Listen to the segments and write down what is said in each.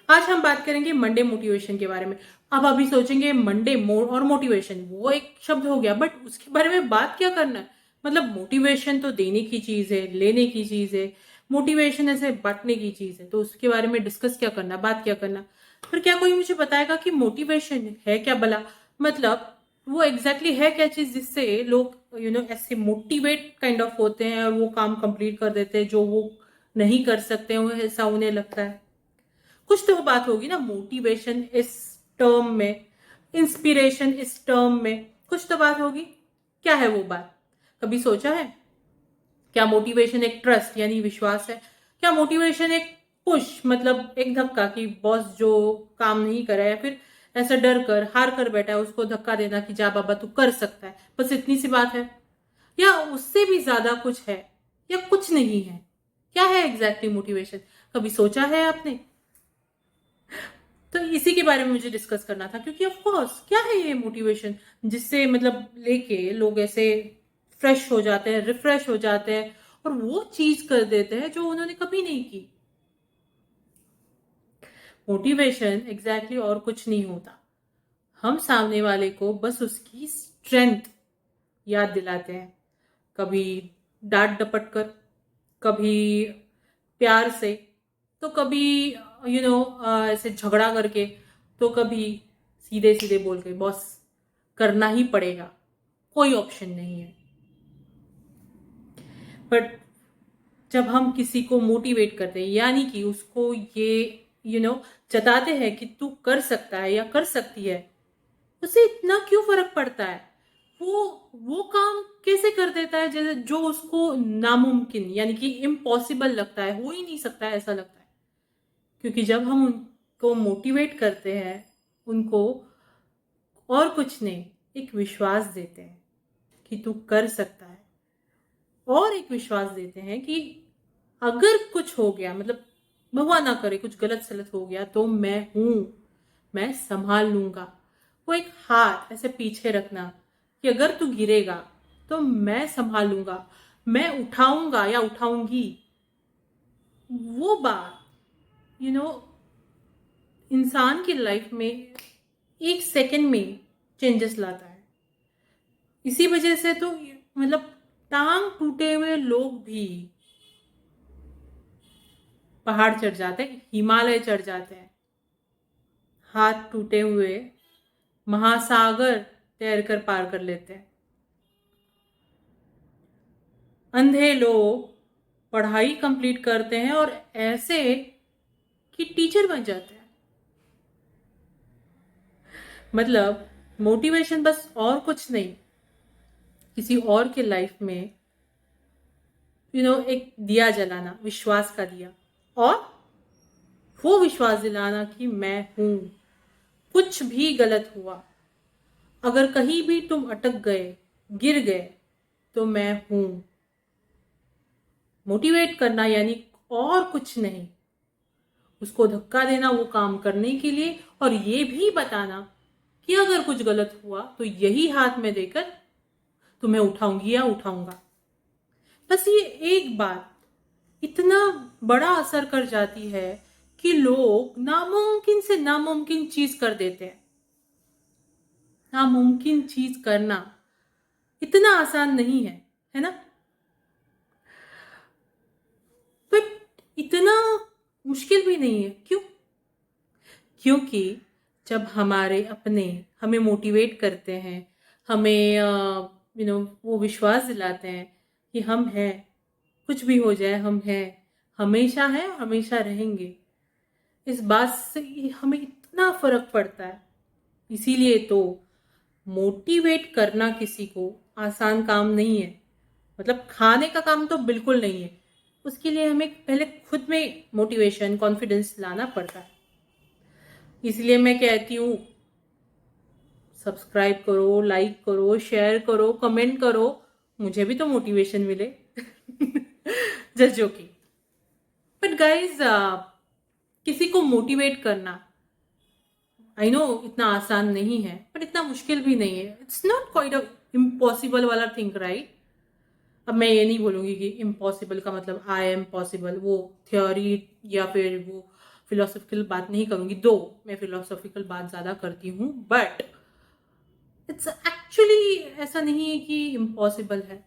आज हम बात करेंगे मंडे मोटिवेशन के बारे में। अब अभी सोचेंगे मंडे और मोटिवेशन वो एक शब्द हो गया, बट उसके बारे में बात क्या करना है? मतलब मोटिवेशन तो देने की चीज है, लेने की चीज है। मोटिवेशन ऐसे बांटने की चीज है, तो उसके बारे में डिस्कस क्या करना, बात क्या करना। फिर क्या कोई मुझे बताएगा कि मोटिवेशन है क्या भला? मतलब वो एग्जैक्टली है क्या चीज जिससे लोग ऐसे मोटिवेट काइंड ऑफ होते हैं और वो काम कंप्लीट कर देते हैं जो वो नहीं कर सकते, वो ऐसा उन्हें लगता है। कुछ तो बात होगी ना मोटिवेशन इस टर्म में, इंस्पिरेशन इस टर्म में, कुछ तो बात होगी। क्या है वो बात? कभी सोचा है? क्या मोटिवेशन एक ट्रस्ट यानी विश्वास है? क्या मोटिवेशन एक पुश मतलब एक धक्का कि बॉस जो काम नहीं करे या फिर ऐसा डर कर हार कर बैठा है उसको धक्का देना कि जा बाबा तू कर सकता है, बस इतनी सी बात है? या उससे भी ज्यादा कुछ है, या कुछ नहीं है? क्या है एग्जैक्टली मोटिवेशन? कभी सोचा है आपने? तो इसी के बारे में मुझे डिस्कस करना था, क्योंकि ऑफ कोर्स क्या है ये मोटिवेशन जिससे मतलब लेके लोग ऐसे फ्रेश हो जाते हैं, रिफ्रेश हो जाते हैं और वो चीज कर देते हैं जो उन्होंने कभी नहीं की। मोटिवेशन एग्जैक्टली और कुछ नहीं होता। हम सामने वाले को बस उसकी स्ट्रेंथ याद दिलाते हैं, कभी डांट डपट कर, कभी प्यार से, तो कभी ऐसे झगड़ा करके, तो कभी सीधे सीधे बोल के बॉस करना ही पड़ेगा, कोई ऑप्शन नहीं है। बट जब हम किसी को मोटिवेट करते हैं यानी कि उसको ये जताते हैं कि तू कर सकता है या कर सकती है, उसे इतना क्यों फर्क पड़ता है? वो वो काम कैसे कर देता है जैसे जो उसको नामुमकिन यानी कि इम्पॉसिबल लगता है, हो ही नहीं सकता है ऐसा लगता है। क्योंकि जब हम उनको मोटिवेट करते हैं, उनको और कुछ नहीं, एक विश्वास देते हैं कि तू कर सकता है, और एक विश्वास देते हैं कि अगर कुछ हो गया, मतलब भगवान ना करे कुछ गलत सलत हो गया, तो मैं हूं, मैं संभाल लूंगा। वो एक हाथ ऐसे पीछे रखना कि अगर तू गिरेगा तो मैं संभाल लूंगा, मैं उठाऊंगा या उठाऊंगी। वो बात यू नो इंसान की लाइफ में एक सेकंड में चेंजेस लाता है। इसी वजह से तो मतलब टांग टूटे हुए लोग भी पहाड़ चढ़ जाते हैं, हिमालय चढ़ जाते हैं। हाथ टूटे हुए महासागर तैर कर पार कर लेते हैं। अंधे लोग पढ़ाई कंप्लीट करते हैं और ऐसे कि टीचर बन जाते हैं। मतलब मोटिवेशन बस और कुछ नहीं, किसी और के लाइफ में एक दिया जलाना, विश्वास का दिया, और वो विश्वास दिलाना कि मैं हूं, कुछ भी गलत हुआ, अगर कहीं भी तुम अटक गए, गिर गए, तो मैं हूं। मोटिवेट करना यानी और कुछ नहीं, उसको धक्का देना वो काम करने के लिए, और ये भी बताना कि अगर कुछ गलत हुआ तो यही हाथ में देकर तुम्हें उठाऊंगी या उठाऊंगा। बस ये एक बात इतना बड़ा असर कर जाती है कि लोग नामुमकिन से नामुमकिन चीज कर देते हैं। नामुमकिन चीज करना इतना आसान नहीं है ना? पर इतना मुश्किल भी नहीं है। क्यों? क्योंकि जब हमारे अपने हमें मोटिवेट करते हैं, हमें वो विश्वास दिलाते हैं कि हम हैं, कुछ भी हो जाए हम हैं, हमेशा हैं, हमेशा रहेंगे, इस बात से हमें इतना फर्क पड़ता है। इसीलिए तो मोटिवेट करना किसी को आसान काम नहीं है। मतलब खाने का काम तो बिल्कुल नहीं है, उसके लिए हमें पहले खुद में मोटिवेशन कॉन्फिडेंस लाना पड़ता है। इसलिए मैं कहती हूँ, सब्सक्राइब करो, लाइक करो, शेयर करो, कमेंट करो, मुझे भी तो मोटिवेशन मिले। Just joking. बट गाइज, किसी को मोटिवेट करना आई नो इतना आसान नहीं है, बट इतना मुश्किल भी नहीं है। It's not quite a impossible वाला थिंग, राइट? अब मैं ये नहीं बोलूंगी कि इम्पॉसिबल का मतलब आई एम पॉसिबल, वो थ्योरी या फिर वो फिलोसॉफिकल बात नहीं करूंगी, दो मैं फिलोसॉफिकल बात ज़्यादा करती हूँ, बट इट्स एक्चुअली ऐसा नहीं है कि इम्पॉसिबल है।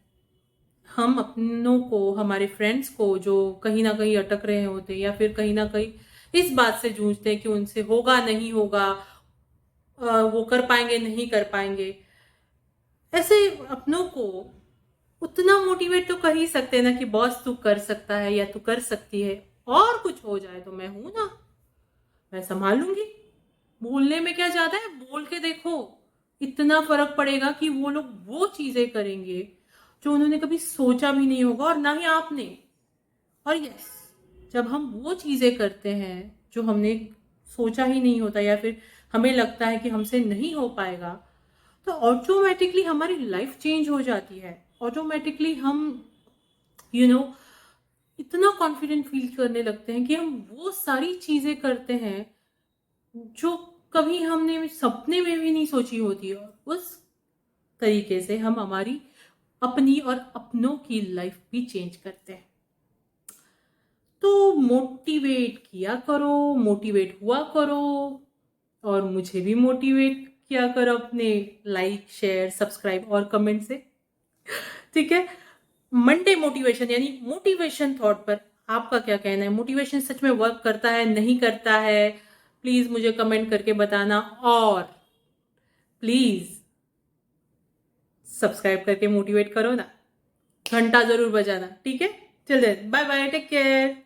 हम अपनों को, हमारे फ्रेंड्स को जो कहीं ना कहीं अटक रहे होते हैं या फिर कहीं ना कहीं इस बात से जूझते हैं कि उनसे होगा नहीं होगा, वो कर पाएंगे नहीं कर पाएंगे, ऐसे अपनों को उतना मोटिवेट तो कर ही सकते हैं ना कि बॉस तू कर सकता है या तू कर सकती है, और कुछ हो जाए तो मैं हूं ना, मैं संभाल लूंगी। बोलने में क्या जाता है, बोल के देखो, इतना फर्क पड़ेगा कि वो लोग वो चीजें करेंगे जो उन्होंने कभी सोचा भी नहीं होगा और ना ही आपने। और यस, जब हम वो चीजें करते हैं जो हमने सोचा ही नहीं होता या फिर हमें लगता है कि हमसे नहीं हो पाएगा, तो ऑटोमेटिकली हमारी लाइफ चेंज हो जाती है। ऑटोमेटिकली हम यू you नो know, इतना कॉन्फिडेंट फील करने लगते हैं कि हम वो सारी चीजें करते हैं जो कभी हमने सपने में भी नहीं सोची होती, और उस तरीके से हम हमारी अपनी और अपनों की लाइफ भी चेंज करते हैं। तो मोटिवेट किया करो, मोटिवेट हुआ करो, और मुझे भी मोटिवेट किया करो अपने लाइक शेयर सब्सक्राइब और कमेंट से, ठीक है। मंडे मोटिवेशन यानी मोटिवेशन थॉट पर आपका क्या कहना है? मोटिवेशन सच में वर्क करता है नहीं करता है? प्लीज मुझे कमेंट करके बताना, और प्लीज सब्सक्राइब करके मोटिवेट करो ना, घंटा जरूर बजाना, ठीक है। चल बाय बाय, टेक केयर।